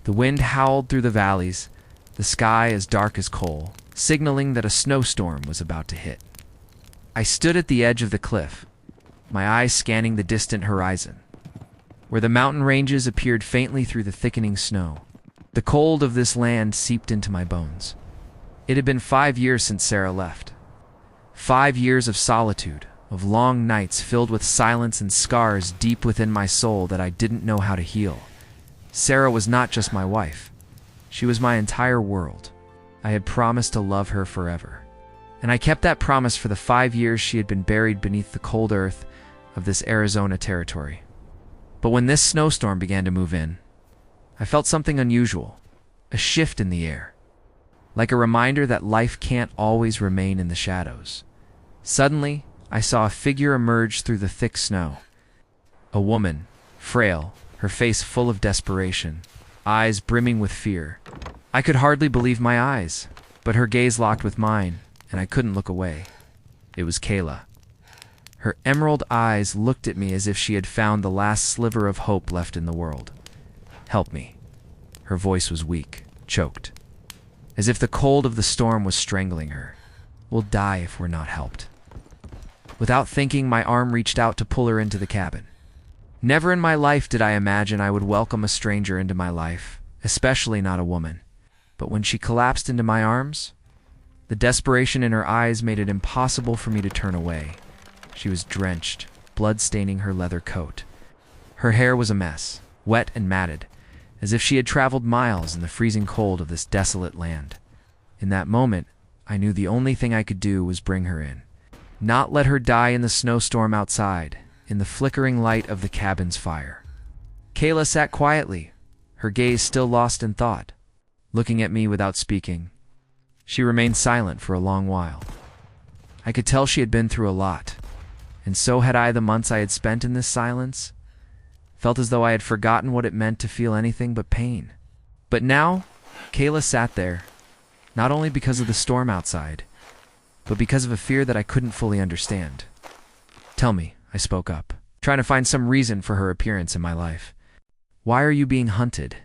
The wind howled through the valleys, the sky as dark as coal, signaling that a snowstorm was about to hit. I stood at the edge of the cliff, my eyes scanning the distant horizon, where the mountain ranges appeared faintly through the thickening snow. The cold of this land seeped into my bones. It had been 5 years since Sarah left. 5 years of solitude, of long nights filled with silence and scars deep within my soul that I didn't know how to heal. Sarah was not just my wife. She was my entire world. I had promised to love her forever. And I kept that promise for the 5 years she had been buried beneath the cold earth of this Arizona territory. But when this snowstorm began to move in, I felt something unusual, a shift in the air, like a reminder that life can't always remain in the shadows. Suddenly, I saw a figure emerge through the thick snow. A woman, frail, her face full of desperation, eyes brimming with fear. I could hardly believe my eyes, but her gaze locked with mine, and I couldn't look away. It was Kayla. Her emerald eyes looked at me as if she had found the last sliver of hope left in the world. "Help me." Her voice was weak, choked, as if the cold of the storm was strangling her. "We'll die if we're not helped." Without thinking, my arm reached out to pull her into the cabin. Never in my life did I imagine I would welcome a stranger into my life, especially not a woman. But when she collapsed into my arms, the desperation in her eyes made it impossible for me to turn away. She was drenched, blood staining her leather coat. Her hair was a mess, wet and matted, as if she had traveled miles in the freezing cold of this desolate land. In that moment, I knew the only thing I could do was bring her in. Not let her die in the snowstorm outside, in the flickering light of the cabin's fire. Kayla sat quietly, her gaze still lost in thought, looking at me without speaking. She remained silent for a long while. I could tell she had been through a lot, and so had I. The months I had spent in this silence felt as though I had forgotten what it meant to feel anything but pain. But now, Kayla sat there, not only because of the storm outside, but because of a fear that I couldn't fully understand. "Tell me," I spoke up, trying to find some reason for her appearance in my life. "Why are you being hunted?"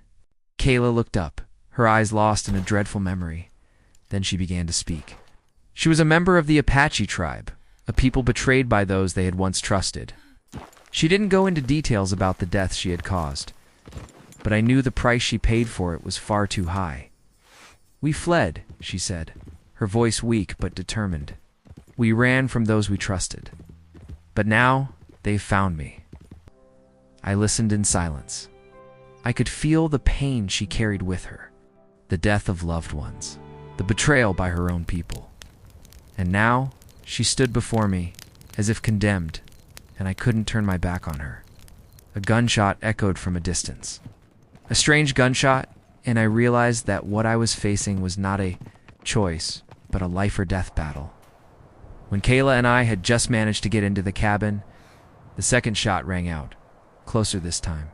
Kayla looked up, her eyes lost in a dreadful memory. Then she began to speak. She was a member of the Apache tribe, a people betrayed by those they had once trusted. She didn't go into details about the deaths she had caused, but I knew the price she paid for it was far too high. "We fled," she said, her voice weak but determined. "We ran from those we trusted. But now, they've found me." I listened in silence. I could feel the pain she carried with her, the death of loved ones, the betrayal by her own people. And now, she stood before me, as if condemned, and I couldn't turn my back on her. A gunshot echoed from a distance. A strange gunshot, and I realized that what I was facing was not a choice, but a life-or-death battle. When Kayla and I had just managed to get into the cabin, the second shot rang out, closer this time.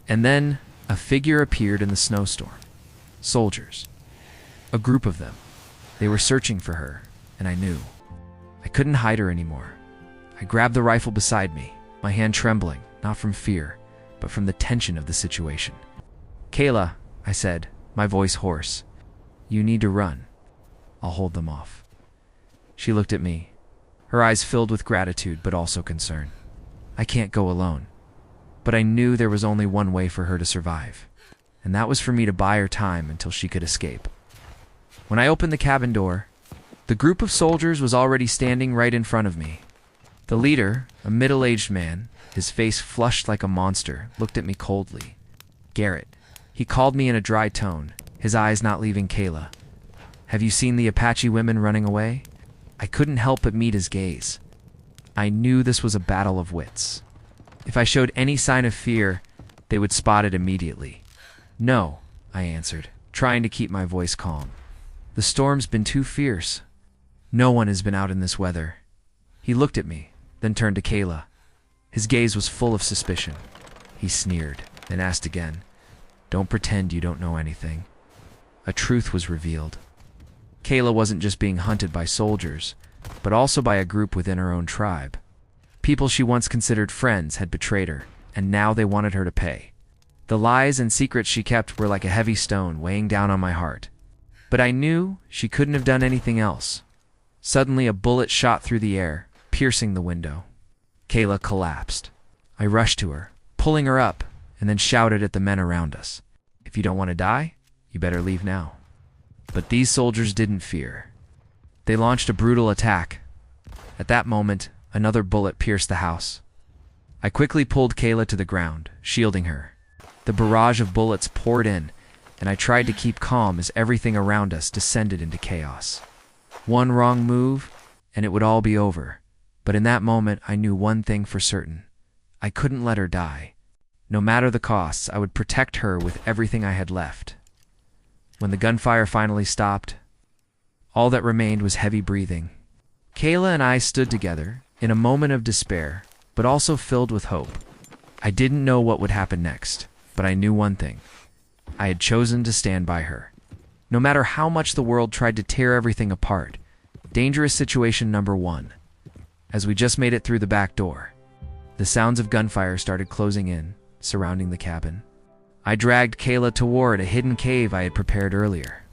And then a figure appeared in the snowstorm. Soldiers. A group of them. They were searching for her, and I knew. I couldn't hide her anymore. I grabbed the rifle beside me, my hand trembling, not from fear, but from the tension of the situation. "Kayla," I said, my voice hoarse, "you need to run. I'll hold them off." She looked at me, her eyes filled with gratitude but also concern. I can't go alone. But I knew there was only one way for her to survive, and that was for me to buy her time until she could escape. When I opened the cabin door, the group of soldiers was already standing right in front of me. The leader, a middle-aged man, his face flushed like a monster, looked at me coldly. "Garrett," he called me in a dry tone, his eyes not leaving Kayla. "Have you seen the Apache women running away?" I couldn't help but meet his gaze. I knew this was a battle of wits. If I showed any sign of fear, they would spot it immediately. "No," I answered, trying to keep my voice calm. "The storm's been too fierce. No one has been out in this weather." He looked at me, then turned to Kayla. His gaze was full of suspicion. He sneered, then asked again, "Don't pretend you don't know anything." A truth was revealed. Kayla wasn't just being hunted by soldiers, but also by a group within her own tribe. People she once considered friends had betrayed her, and now they wanted her to pay. The lies and secrets she kept were like a heavy stone weighing down on my heart. But I knew she couldn't have done anything else. Suddenly, a bullet shot through the air, piercing the window. Kayla collapsed. I rushed to her, pulling her up, and then shouted at the men around us. If you don't want to die, you better leave now. But these soldiers didn't fear. They launched a brutal attack. At that moment, another bullet pierced the house. I quickly pulled Kayla to the ground, shielding her. The barrage of bullets poured in, and I tried to keep calm as everything around us descended into chaos. One wrong move, and it would all be over. But in that moment, I knew one thing for certain. I couldn't let her die. No matter the costs, I would protect her with everything I had left. When the gunfire finally stopped, all that remained was heavy breathing. Kayla and I stood together, in a moment of despair, but also filled with hope. I didn't know what would happen next, but I knew one thing. I had chosen to stand by her. No matter how much the world tried to tear everything apart. Dangerous situation number 1. As we just made it through the back door, the sounds of gunfire started closing in, surrounding the cabin. I dragged Kayla toward a hidden cave I had prepared earlier.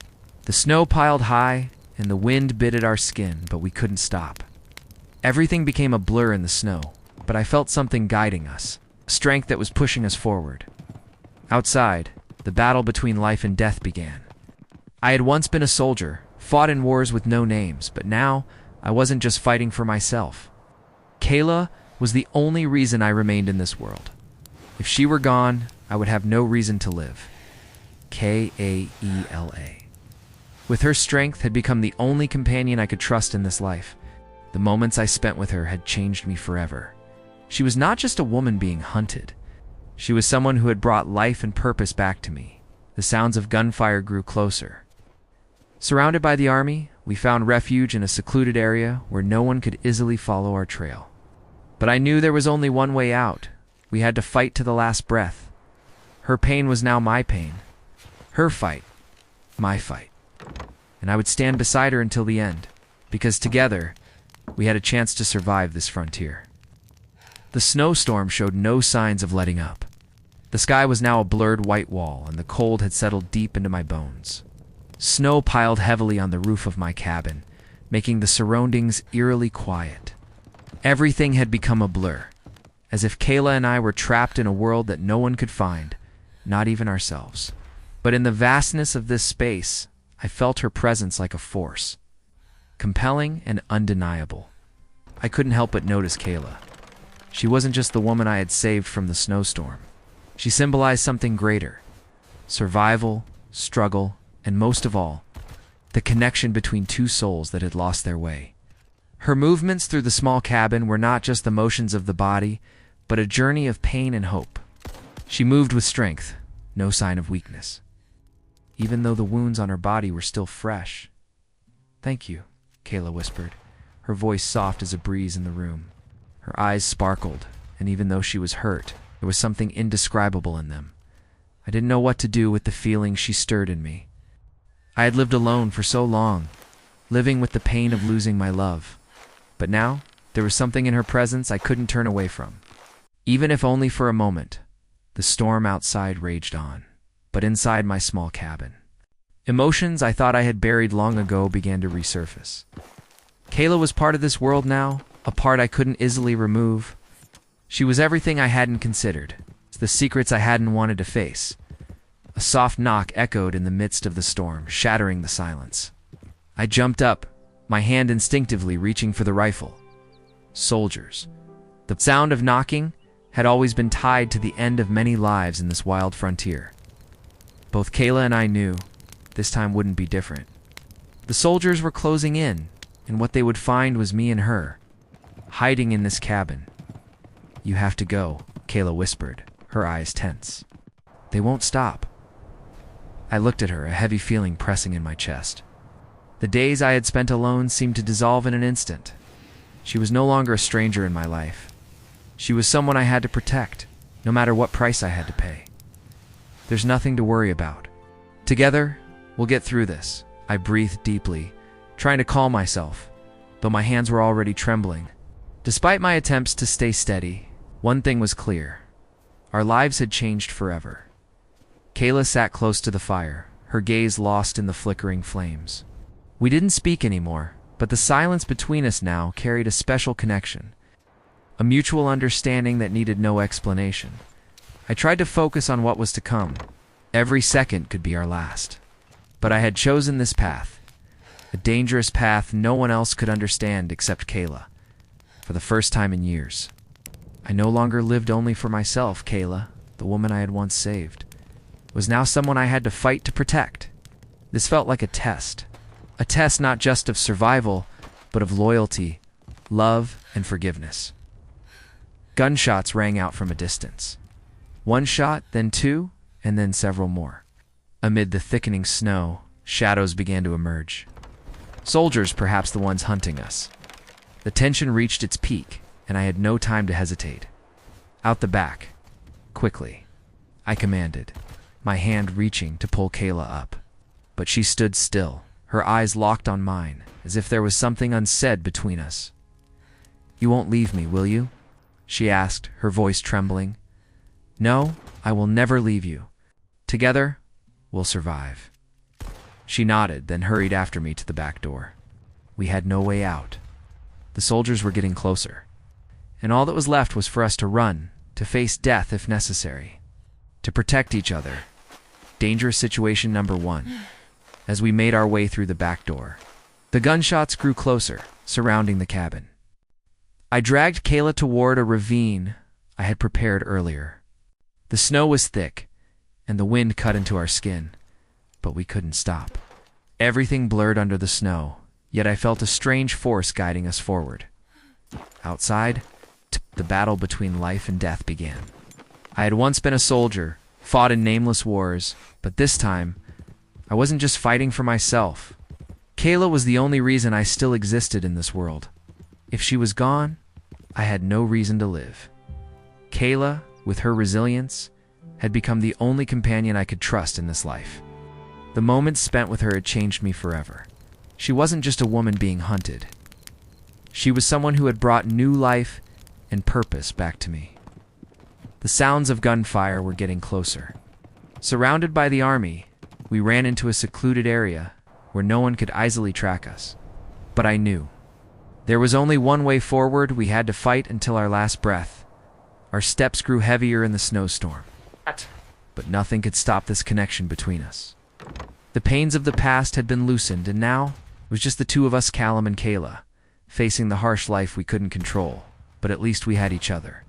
The snow piled high, and the wind bit at our skin, but we couldn't stop. Everything became a blur in the snow, but I felt something guiding us, a strength that was pushing us forward. Outside, the battle between life and death began. I had once been a soldier, fought in wars with no names, but now I wasn't just fighting for myself. Kayla was the only reason I remained in this world. If she were gone, I would have no reason to live. K-A-E-L-A. With her strength had become the only companion I could trust in this life. The moments I spent with her had changed me forever. She was not just a woman being hunted. She was someone who had brought life and purpose back to me. The sounds of gunfire grew closer. Surrounded by the army, we found refuge in a secluded area where no one could easily follow our trail. But I knew there was only one way out. We had to fight to the last breath. Her pain was now my pain. Her fight, my fight. And I would stand beside her until the end, because together, we had a chance to survive this frontier. The snowstorm showed no signs of letting up. The sky was now a blurred white wall, and the cold had settled deep into my bones. Snow piled heavily on the roof of my cabin, making the surroundings eerily quiet. Everything had become a blur, as if Kayla and I were trapped in a world that no one could find, not even ourselves. But in the vastness of this space, I felt her presence like a force, compelling and undeniable. I couldn't help but notice Kayla. She wasn't just the woman I had saved from the snowstorm. She symbolized something greater: survival, struggle, and most of all, the connection between two souls that had lost their way. Her movements through the small cabin were not just the motions of the body, but a journey of pain and hope. She moved with strength, no sign of weakness, even though the wounds on her body were still fresh. "Thank you," Kayla whispered, her voice soft as a breeze in the room. Her eyes sparkled, and even though she was hurt, there was something indescribable in them. I didn't know what to do with the feeling she stirred in me. I had lived alone for so long, living with the pain of losing my love. But now, there was something in her presence I couldn't turn away from. Even if only for a moment, the storm outside raged on, but inside my small cabin, emotions I thought I had buried long ago began to resurface. Kayla was part of this world now, a part I couldn't easily remove. She was everything I hadn't considered, the secrets I hadn't wanted to face. A soft knock echoed in the midst of the storm, shattering the silence. I jumped up, my hand instinctively reaching for the rifle. Soldiers. The sound of knocking had always been tied to the end of many lives in this wild frontier. Both Kayla and I knew this time wouldn't be different. The soldiers were closing in, and what they would find was me and her, hiding in this cabin. "You have to go," Kayla whispered, her eyes tense. "They won't stop." I looked at her, a heavy feeling pressing in my chest. The days I had spent alone seemed to dissolve in an instant. She was no longer a stranger in my life. She was someone I had to protect, no matter what price I had to pay. "There's nothing to worry about. Together, we'll get through this." I breathed deeply, trying to calm myself, though my hands were already trembling. Despite my attempts to stay steady, one thing was clear. Our lives had changed forever. Kayla sat close to the fire, her gaze lost in the flickering flames. We didn't speak anymore, but the silence between us now carried a special connection, a mutual understanding that needed no explanation. I tried to focus on what was to come. Every second could be our last. But I had chosen this path, a dangerous path no one else could understand except Kayla. For the first time in years, I no longer lived only for myself. Kayla, the woman I had once saved, was now someone I had to fight to protect. This felt like a test not just of survival, but of loyalty, love, and forgiveness. Gunshots rang out from a distance. One shot, then two, and then several more. Amid the thickening snow, shadows began to emerge. Soldiers, perhaps the ones hunting us. The tension reached its peak, and I had no time to hesitate. Out the back. Quickly. I commanded, my hand reaching to pull Kayla up. But she stood still, her eyes locked on mine, as if there was something unsaid between us. "You won't leave me, will you?" she asked, her voice trembling. "No, I will never leave you. Together, we'll survive." She nodded, then hurried after me to the back door. We had no way out. The soldiers were getting closer, and all that was left was for us to run, to face death if necessary, to protect each other. Dangerous situation number one. As we made our way through the back door, the gunshots grew closer, surrounding the cabin. I dragged Kayla toward a ravine I had prepared earlier. The snow was thick, and the wind cut into our skin, but we couldn't stop. Everything blurred under the snow, yet I felt a strange force guiding us forward. Outside, the battle between life and death began. I had once been a soldier, fought in nameless wars, but this time, I wasn't just fighting for myself. Kayla was the only reason I still existed in this world. If she was gone, I had no reason to live. Kayla, with her resilience, had become the only companion I could trust in this life. The moments spent with her had changed me forever. She wasn't just a woman being hunted. She was someone who had brought new life and purpose back to me. The sounds of gunfire were getting closer. Surrounded by the army, we ran into a secluded area where no one could easily track us. But I knew. There was only one way forward. We had to fight until our last breath. Our steps grew heavier in the snowstorm. But nothing could stop this connection between us. The pains of the past had been loosened, and now it was just the two of us, Callum and Kayla, facing the harsh life we couldn't control. But at least we had each other.